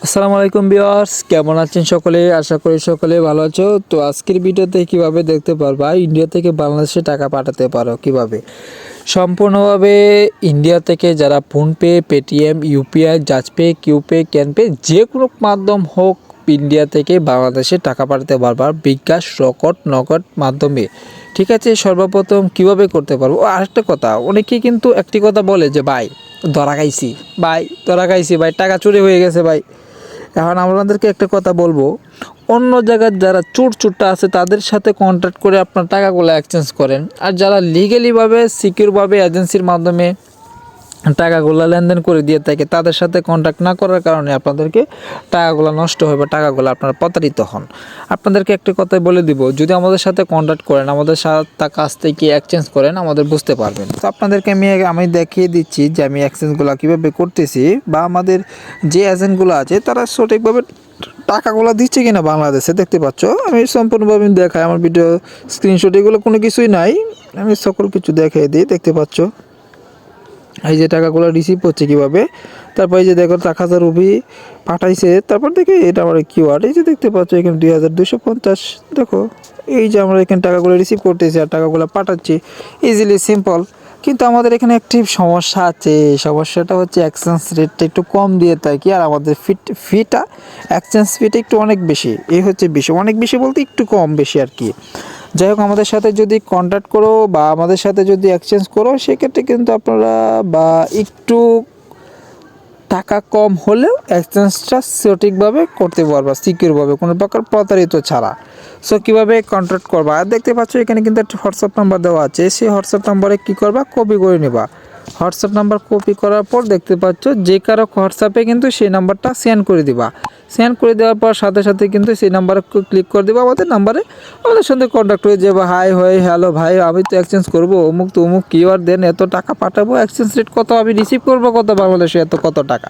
আসসালামু আলাইকুম ভিউয়ার্স, কেমন আছেন সকলে? আশা করি সকলে ভালো আছো। তো আজকের ভিডিওতে কিভাবে দেখতে পারবা ইন্ডিয়া থেকে বাংলাদেশে টাকা পাঠাতে পারো কিভাবে সম্পূর্ণভাবে ইন্ডিয়া থেকে যারা ফোনপে, পেটিএম, ইউপিআই, জাজপে, কিউপে, ক্যানপে যে কোনো মাধ্যম হোক ইন্ডিয়া থেকে বাংলাদেশে টাকা পাঠাতে পারবা বিকাশ, রকেট, নগদ মাধ্যমে। ঠিক আছে, সর্বপ্রথম কিভাবে করতে পারবো। আরেকটা কথা, অনেকেই কিন্তু একটি কথা বলে যে ভাই ধরা খাইছি, ভাই টাকা চুরি হয়ে গেছে ভাই। এখন আপনাদেরকে একটা কথা বলবো, অন্য জায়গার যারা চোরটা আছে তাদের সাথে কন্ট্যাক্ট করে আপনার টাকাগুলো এক্সচেঞ্জ করেন। আর যারা লিগেলিভাবে সিকিউরভাবে এজেন্সির মাধ্যমে টাকাগুলো লেনদেন করে দিয়ে থাকে তাদের সাথে কন্ট্যাক্ট না করার কারণে আপনাদেরকে টাকাগুলো নষ্ট হয় বা টাকাগুলো আপনারা প্রতারিত হন। আপনাদেরকে একটা কথাই বলে দিব, যদি আমাদের সাথে কন্ট্যাক্ট করেন, আমাদের সাথে কাছ থেকে এক্সচেঞ্জ করেন, আমাদের বুঝতে পারবেন। তো আপনাদেরকে আমি দেখিয়ে দিচ্ছি যে আমি এক্সচেঞ্জগুলো কীভাবে করতেছি বা আমাদের যে এজেন্টগুলো আছে তারা সঠিকভাবে টাকাগুলো দিচ্ছে কিনা বাংলাদেশে। দেখতে পাচ্ছ আমি সম্পূর্ণভাবে দেখাই, আমার ভিডিও স্ক্রিনশট এগুলো কোনো কিছুই নাই, আমি সকল কিছু দেখিয়ে দিই। দেখতে পাচ্ছ এই যে টাকাগুলো রিসিভ হচ্ছে কীভাবে। তারপর এই যে দেখো 1,000 রুপি পাঠাইছে। তারপর দেখে এটা আমার কিউআর, এই যে দেখতে পাচ্ছ এখানে 2250। দেখো এই যে আমরা এখানে টাকাগুলো রিসিভ করতেছি আর টাকাগুলো পাঠাচ্ছি, ইজিলি সিম্পল। কিন্তু আমাদের এখানে একটি সমস্যা আছে, সমস্যাটা হচ্ছে এক্সচেঞ্জ রেটটা একটু কম দিয়ে থাকি আর আমাদের ফিটা এক্সচেঞ্জ ফিটা একটু অনেক বেশি। এই হচ্ছে বেশি, অনেক বেশি বলতে একটু কম বেশি আর কি। যাই হোক, আমাদের সাথে যদি কন্ট্যাক্ট করো বা আমাদের সাথে যদি এক্সচেঞ্জ করো সেক্ষেত্রে কিন্তু আপনারা বা একটু টাকা কম হলেও এক্সচেঞ্জটা সঠিকভাবে করতে পারবা, সিকিউরভাবে, কোনো প্রকার প্রতারিত ছাড়া। সো কীভাবে কন্ট্যাক্ট করবা, আর দেখতে পাচ্ছ এখানে কিন্তু একটা হোয়াটসঅ্যাপ নাম্বার দেওয়া আছে। সেই হোয়াটসঅ্যাপ নাম্বারে কী করবা, কপি করে নেবা। হোয়াটসঅ্যাপ নাম্বার কপি করার পর দেখতে পাচ্ছ যে কারো হোয়াটসঅ্যাপে কিন্তু সেই নাম্বারটা সেন্ড করে দিবা। সেন্ড করে দেওয়ার পর সাথে সাথে কিন্তু সেই নাম্বারে ক্লিক করে দেবো আমাদের নাম্বারে, আমাদের সঙ্গে কন্ট্যাক্ট হয়ে যাবো। হাই হ্যালো ভাই, আমি তো এক্সচেঞ্জ করবো অমুক তো অমুক কিউআর দেন, এত টাকা পাঠাবো, এক্সচেঞ্জ রেট কত, আমি রিসিভ করবো কত বাংলাদেশে, এত কত টাকা।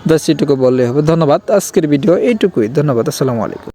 জাস্ট এটুকু বললেই হবে। ধন্যবাদ, আজকের ভিডিও এইটুকুই। ধন্যবাদ, আসসালামু আলাইকুম।